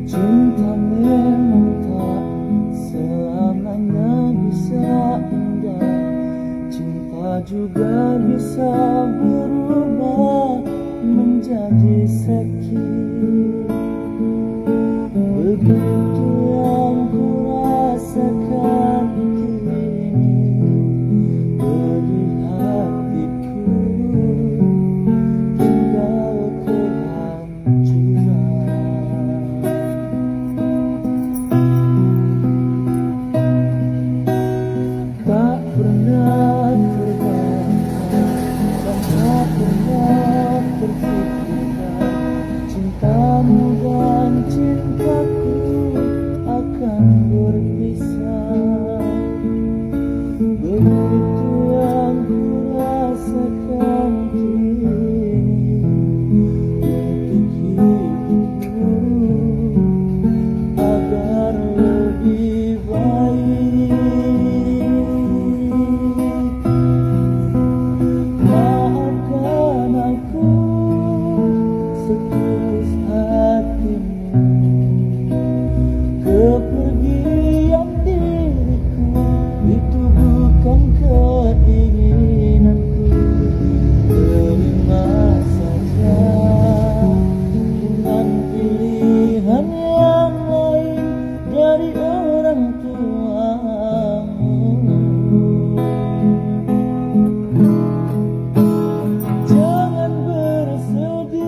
Cinta memang tak selamanya bisa indah. Cinta juga bisa berubah menjadi sakit. Begitu yang ku rasakan kini, pedih hatiku tinggal kehancuran. Tak pernah terbayangkan dan tak pernah terfikirkan cintamu dan cintaku akan berpisah. Begitu yang ku rasakan kini, untuk hidupku agar lebih baik. Maafkan aku setulus hatimu, kepergian diriku itu bukan keinginanku. Terima saja dengan pilihan yang lain dari orang tuamu. Jangan bersedih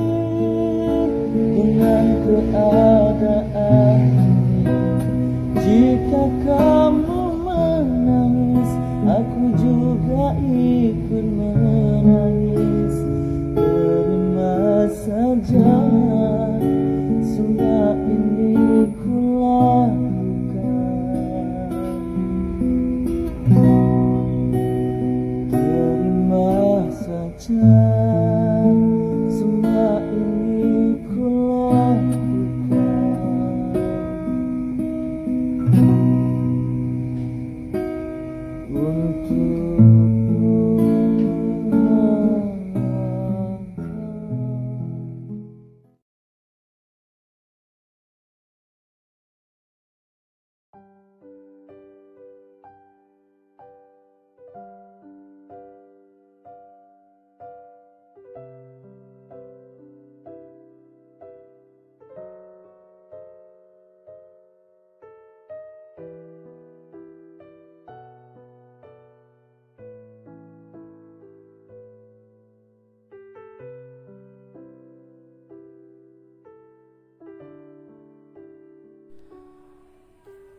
dengan keadaan ini. Jika kamu menangis, aku juga ikut menangis. Terima saja semua ini kulakukan. Terima saja semua ini kulakukan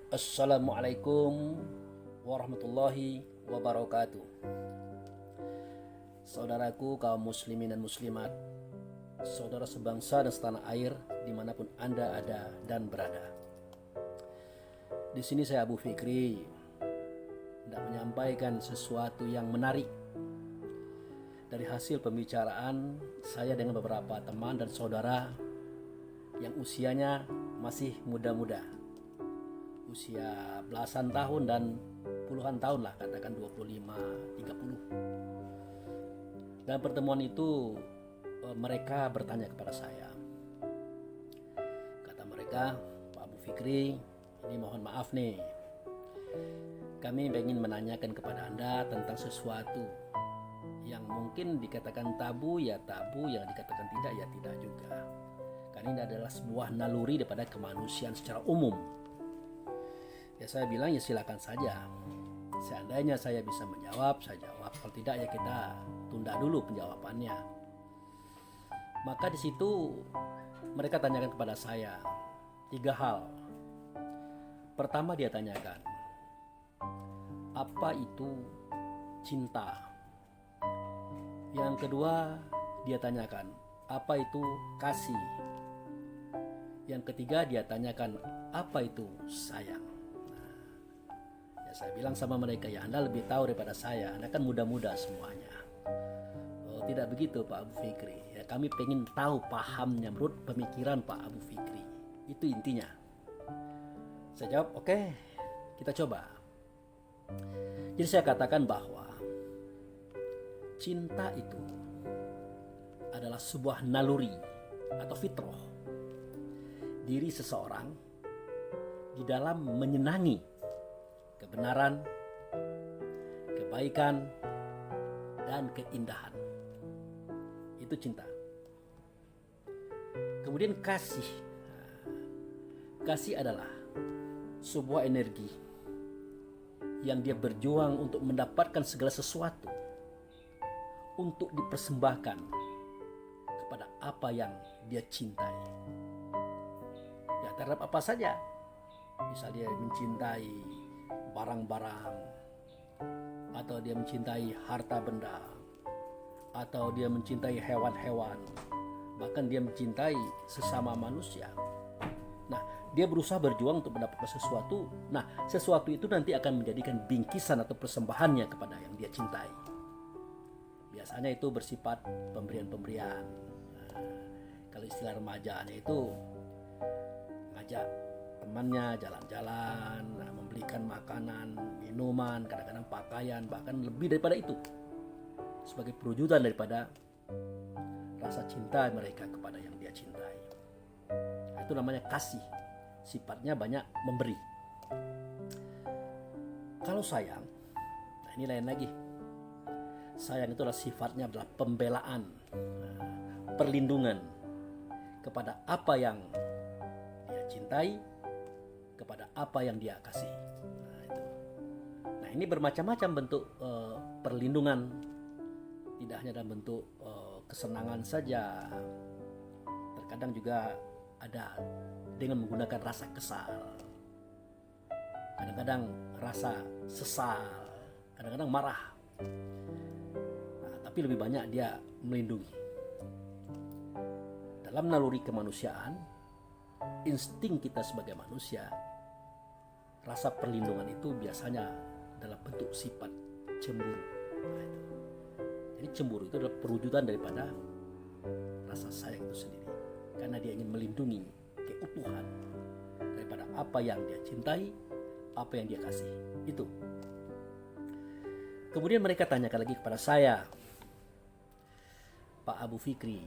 Assalamualaikum warahmatullahi wabarakatuh. Saudaraku kaum muslimin dan muslimat, saudara sebangsa dan setanah air dimanapun Anda ada dan berada. Di sini saya Abu Fikri hendak menyampaikan sesuatu yang menarik dari hasil pembicaraan saya dengan beberapa teman dan saudara yang usianya masih muda-muda, usia belasan tahun dan puluhan tahun lah, katakan 25, 30. Dalam pertemuan itu mereka bertanya kepada saya. Kata mereka, Pak Abu Fikri, ini mohon maaf nih, kami ingin menanyakan kepada Anda tentang sesuatu yang mungkin dikatakan tabu, ya tabu, yang dikatakan tidak, ya tidak juga. Karena ini adalah sebuah naluri daripada kemanusiaan secara umum. Ya saya bilang ya silakan saja. Seandainya saya bisa menjawab, saya jawab. Kalau tidak ya kita tunda dulu penjawabannya. Maka di situ mereka tanyakan kepada saya 3 hal. Pertama dia tanyakan, apa itu cinta? Yang kedua dia tanyakan, apa itu kasih? Yang ketiga dia tanyakan, apa itu sayang? Ya, saya bilang sama mereka, ya Anda lebih tahu daripada saya, Anda kan muda-muda semuanya. Oh, tidak begitu Pak Abu Fikri. Ya, kami pengen tahu pahamnya menurut pemikiran Pak Abu Fikri. Itu intinya. Saya jawab, oke, kita coba. Jadi saya katakan bahwa cinta itu adalah sebuah naluri atau fitrah diri seseorang di dalam menyenangi kebenaran, kebaikan, dan keindahan. Itu cinta. Kemudian kasih. Kasih adalah sebuah energi yang dia berjuang untuk mendapatkan segala sesuatu untuk dipersembahkan kepada apa yang dia cintai. Ya, terhadap apa saja. Misal dia mencintai barang-barang, atau dia mencintai harta benda, atau dia mencintai hewan-hewan, bahkan dia mencintai sesama manusia. Nah, dia berusaha berjuang untuk mendapatkan sesuatu. Nah, sesuatu itu nanti akan menjadikan bingkisan atau persembahannya kepada yang dia cintai. Biasanya itu bersifat pemberian-pemberian. Nah, kalau istilah remajanya itu ngajak temannya jalan-jalan, membelikan makanan, minuman, kadang-kadang pakaian, bahkan lebih daripada itu, sebagai perwujudan daripada rasa cinta mereka kepada yang dia cintai. Itu namanya kasih. Sifatnya banyak memberi. Kalau sayang, nah ini lain lagi. Sayang itu adalah sifatnya adalah pembelaan, perlindungan kepada apa yang dia cintai, kepada apa yang dia kasih. Nah, ini bermacam-macam bentuk perlindungan. Tidak hanya dalam bentuk kesenangan saja. Terkadang juga ada dengan menggunakan rasa kesal, kadang-kadang rasa sesal, kadang-kadang marah. Nah, tapi lebih banyak dia melindungi. Dalam naluri kemanusiaan, insting kita sebagai manusia, rasa perlindungan itu biasanya dalam bentuk sifat cemburu. Nah, jadi cemburu itu adalah perwujudan daripada rasa sayang itu sendiri, karena dia ingin melindungi keutuhan daripada apa yang dia cintai, apa yang dia kasih. Itu. Kemudian mereka tanyakan lagi kepada saya, Pak Abu Fikri,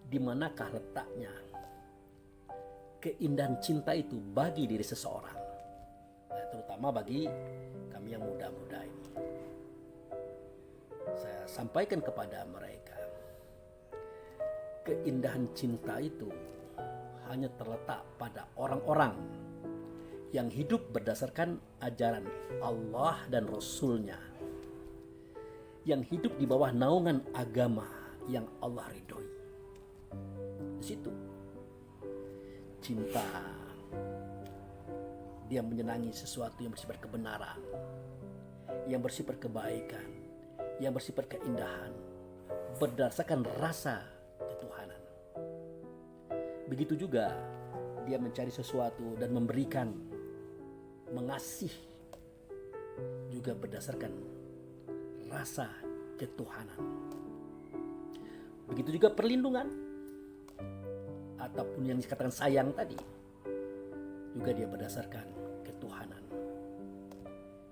di manakah letaknya keindahan cinta itu bagi diri seseorang, nah, terutama bagi kami yang muda-muda ini. Saya sampaikan kepada mereka, keindahan cinta itu hanya terletak pada orang-orang yang hidup berdasarkan ajaran Allah dan Rasul-Nya, yang hidup di bawah naungan agama yang Allah ridhoi. Di situ cinta, dia menyenangi sesuatu yang bersifat kebenaran, yang bersifat kebaikan, yang bersifat keindahan, berdasarkan rasa ketuhanan. Begitu juga dia mencari sesuatu dan memberikan, mengasih, juga berdasarkan rasa ketuhanan. Begitu juga perlindungan, ataupun yang dikatakan sayang tadi, juga dia berdasarkan ketuhanan.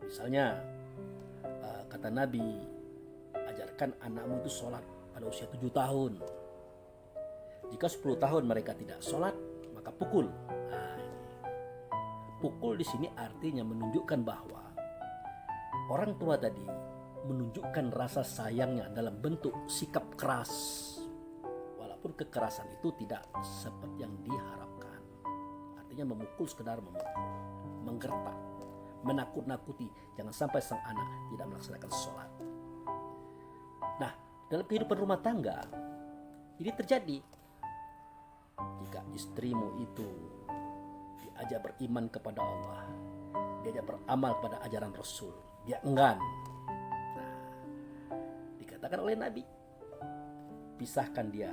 Misalnya kata Nabi, ajarkan anakmu itu sholat pada usia 7 tahun. Jika 10 tahun mereka tidak sholat, maka pukul. Nah, ini. Pukul di sini artinya menunjukkan bahwa orang tua tadi menunjukkan rasa sayangnya dalam bentuk sikap keras. Walaupun kekerasan itu tidak seperti yang diharapkan. Artinya memukul sekedar memukul, menggertak, menakut-nakuti, jangan sampai sang anak tidak melaksanakan sholat. Nah, dalam kehidupan rumah tangga ini terjadi. Jika istrimu itu diajak beriman kepada Allah, diajak beramal pada ajaran Rasul, dia enggan. Nah, dikatakan oleh Nabi, pisahkan dia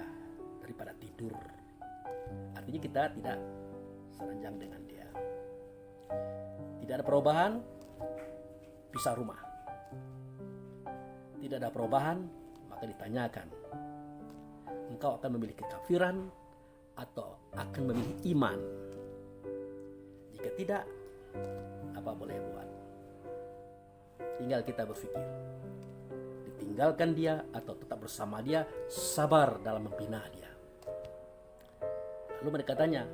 daripada tidur. Artinya kita tidak seranjang dengan dia. Tidak ada perubahan, pisah rumah. Tidak ada perubahan, maka ditanyakan, engkau akan memilih kekafiran atau akan memilih iman? Jika tidak, apa boleh buat? Tinggal kita berpikir. tinggalkan dia atau tetap bersama dia, sabar dalam membina dia. Lalu mereka tanya,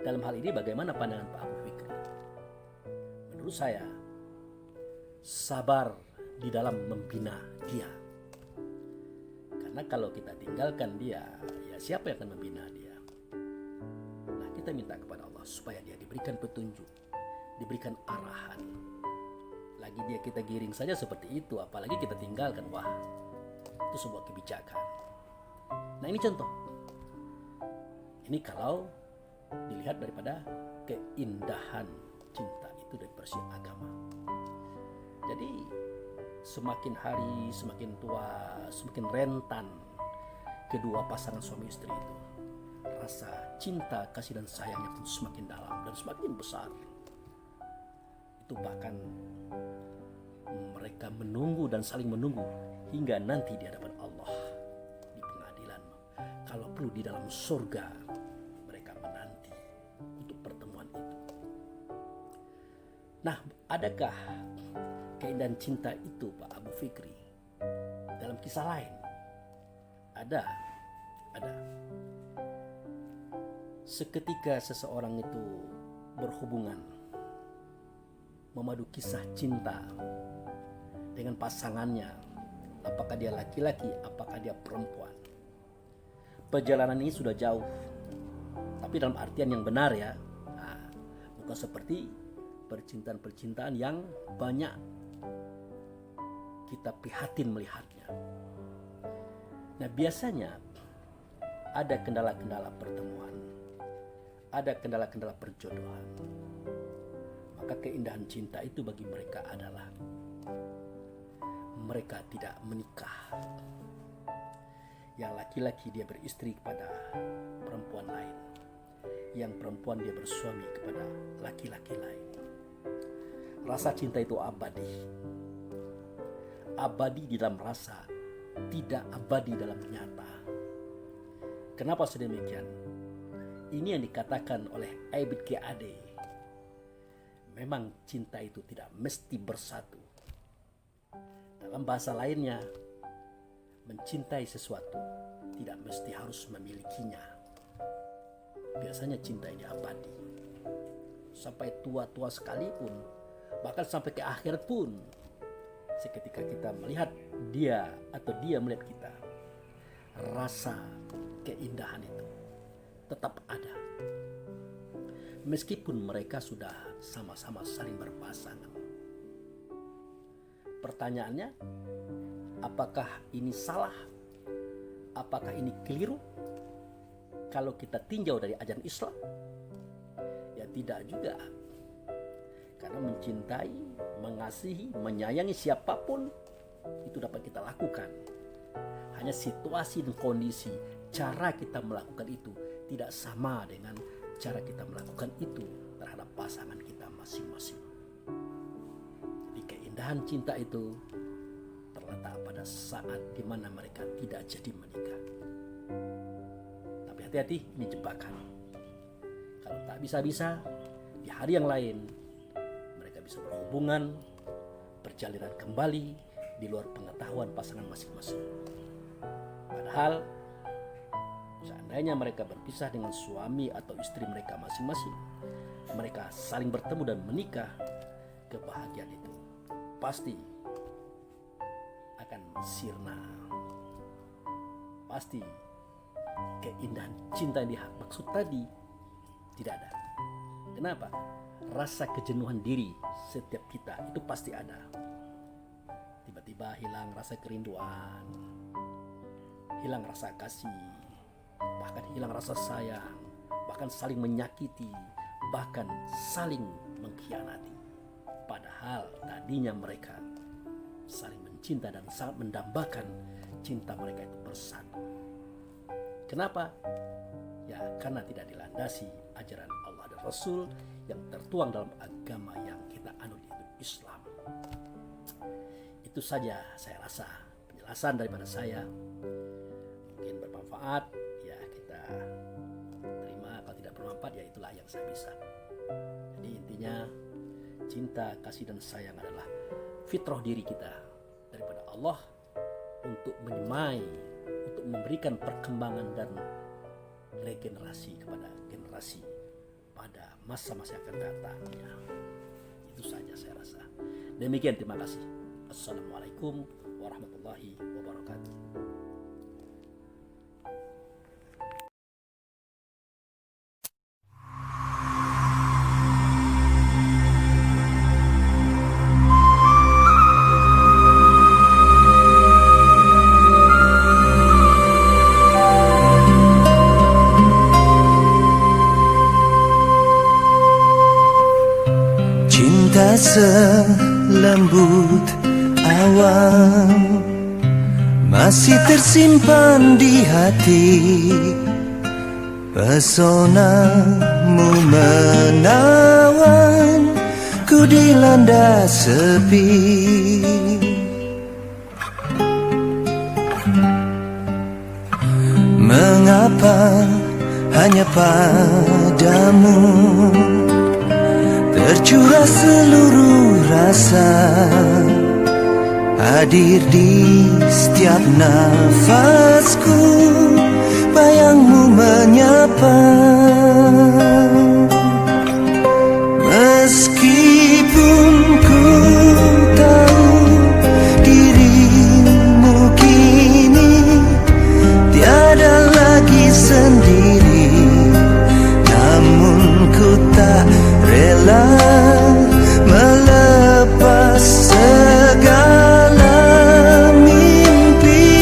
dalam hal ini bagaimana pandangan Pak Abu Fikri? Menurut saya, sabar di dalam membina dia. Karena kalau kita tinggalkan dia, ya siapa yang akan membina dia? Nah, kita minta kepada Allah supaya dia diberikan petunjuk, diberikan arahan. Lagi dia kita giring saja seperti itu, apalagi kita tinggalkan. Wah, itu sebuah kebijakan. Nah, ini contoh. Ini kalau dilihat daripada keindahan cinta itu dari versi agama. Jadi semakin hari semakin tua, semakin rentan kedua pasangan suami istri itu. Rasa cinta, kasih dan sayangnya pun semakin dalam dan semakin besar. Itu bahkan mereka menunggu dan saling menunggu hingga nanti di hadapan Allah di pengadilan. Kalau perlu di dalam surga, mereka menanti untuk pertemuan itu. Nah, adakah keindahan cinta itu Pak Abu Fikri dalam kisah lain? Ada. Seketika seseorang itu berhubungan, memadu kisah cinta dengan pasangannya, apakah dia laki-laki, apakah dia perempuan. Perjalanan ini sudah jauh, tapi dalam artian yang benar ya. Nah, bukan seperti percintaan-percintaan yang banyak kita prihatin melihatnya. Nah, biasanya ada kendala-kendala pertemuan, ada kendala-kendala perjodohan. Maka keindahan cinta itu bagi mereka adalah mereka tidak menikah. Yang laki-laki dia beristri kepada perempuan lain, yang perempuan dia bersuami kepada laki-laki lain. Rasa cinta itu abadi. Abadi di dalam rasa, tidak abadi dalam nyata. Kenapa sedemikian? Ini yang dikatakan oleh Abid Q.A.D. Memang cinta itu tidak mesti bersatu. Dalam bahasa lainnya, mencintai sesuatu tidak mesti harus memilikinya. Biasanya cinta ini abadi. Sampai tua-tua sekalipun, bahkan sampai ke akhirat pun, seketika kita melihat dia atau dia melihat kita, rasa keindahan itu tetap ada. Meskipun mereka sudah sama-sama saling berpasangan. Pertanyaannya, apakah ini salah? Apakah ini keliru? Kalau kita tinjau dari ajaran Islam, ya tidak juga. Karena mencintai, mengasihi, menyayangi siapapun itu dapat kita lakukan. Hanya situasi dan kondisi, cara kita melakukan itu tidak sama dengan cara kita melakukan itu terhadap pasangan kita masing-masing. Jadi keindahan cinta itu terletak pada saat di mana mereka tidak jadi menikah. Tapi hati-hati, ini jebakan. Kalau tak bisa-bisa, di hari yang lain mereka bisa berhubungan, berjalinan kembali di luar pengetahuan pasangan masing-masing. Padahal seandainya mereka berpisah dengan suami atau istri mereka masing-masing, mereka saling bertemu dan menikah, kebahagiaan itu pasti akan sirna. Pasti keindahan cinta yang dimaksud tadi tidak ada. Kenapa? Rasa kejenuhan diri setiap kita itu pasti ada. Tiba-tiba hilang rasa kerinduan, hilang rasa kasih, bahkan hilang rasa sayang, bahkan saling menyakiti, bahkan saling mengkhianati. Padahal tadinya mereka saling mencinta dan sangat mendambakan cinta mereka itu bersatu. Kenapa? Ya karena tidak dilandasi ajaran Allah dan Rasul yang tertuang dalam agama yang kita anut, yaitu Islam. Itu saja saya rasa penjelasan daripada saya. Mungkin bermanfaat, ya kita terima. Kalau tidak bermanfaat, ya itulah yang saya bisa. Jadi intinya cinta, kasih dan sayang adalah fitrah diri kita daripada Allah untuk menyemai, untuk memberikan perkembangan dan regenerasi kepada generasi pada masa-masa yang akan datang ya. Itu saja saya rasa. Demikian, terima kasih. Assalamualaikum warahmatullahi wabarakatuh. Cinta selembut awan masih tersimpan di hati. Pesonamu menawan, ku dilanda sepi. Mengapa hanya padamu tercurah seluruh rasa, hadir di setiap nafasku, bayangmu menyapa. Meskipun ku tahu dirimu kini tiada lagi sendiri, namun ku tak rela melepas segala mimpi.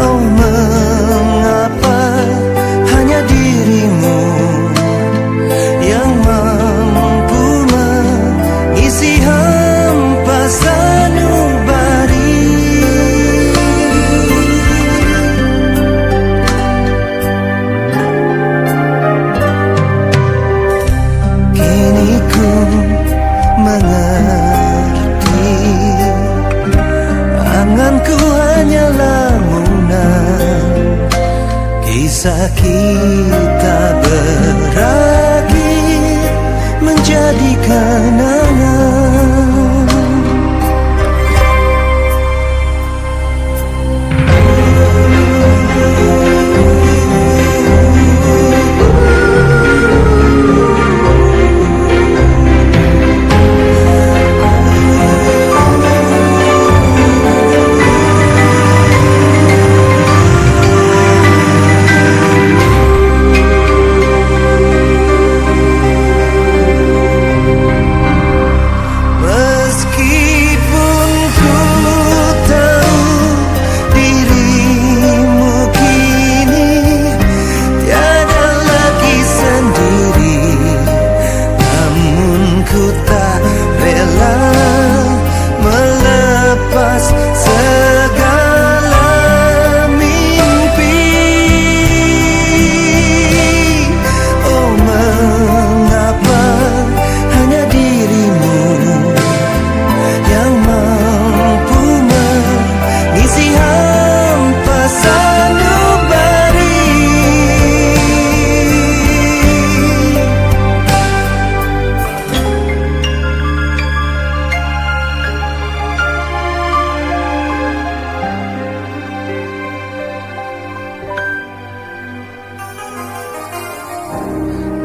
Oh, mengapa hanya dirimu yang mampu mengisi hampa sanubari. Kini ku mengerti, anganku hanya lamunan, kisah kita berakhir menjadi kenangan.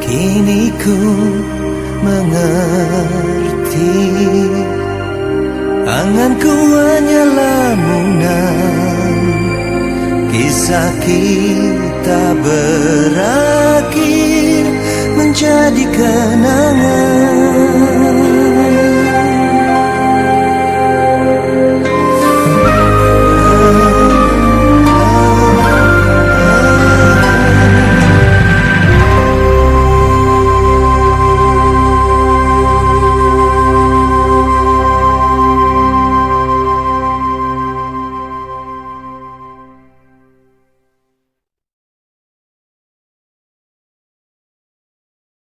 Kini ku mengerti, anganku hanya lamunan, kisah kita berakhir menjadi kenangan.